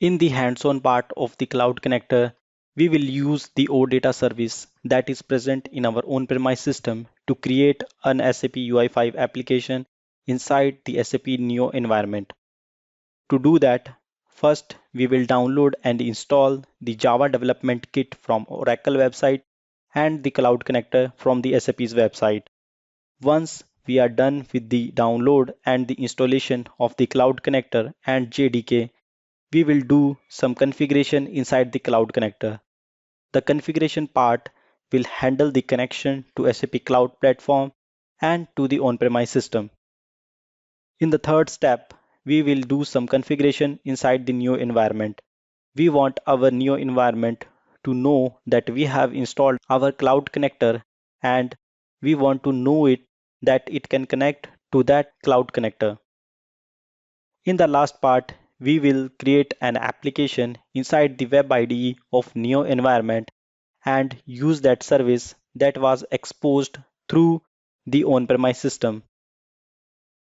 In the hands-on part of the Cloud Connector, we will use the OData service that is present in our on-premise system to create an SAP UI5 application inside the SAP Neo environment. To do that, first we will download and install the Java Development Kit from Oracle website and the Cloud Connector from the SAP's website. Once we are done with the download and the installation of the Cloud Connector and JDK, we will do some configuration inside the Cloud Connector. The configuration part will handle the connection to SAP Cloud Platform and to the on-premise system. In the third step, we will do some configuration inside the new environment. We want our new environment to know that we have installed our Cloud Connector, and we want to know it that it can connect to that Cloud Connector. In the last part, we will create an application inside the web IDE of Neo environment and use that service that was exposed through the on-premise system.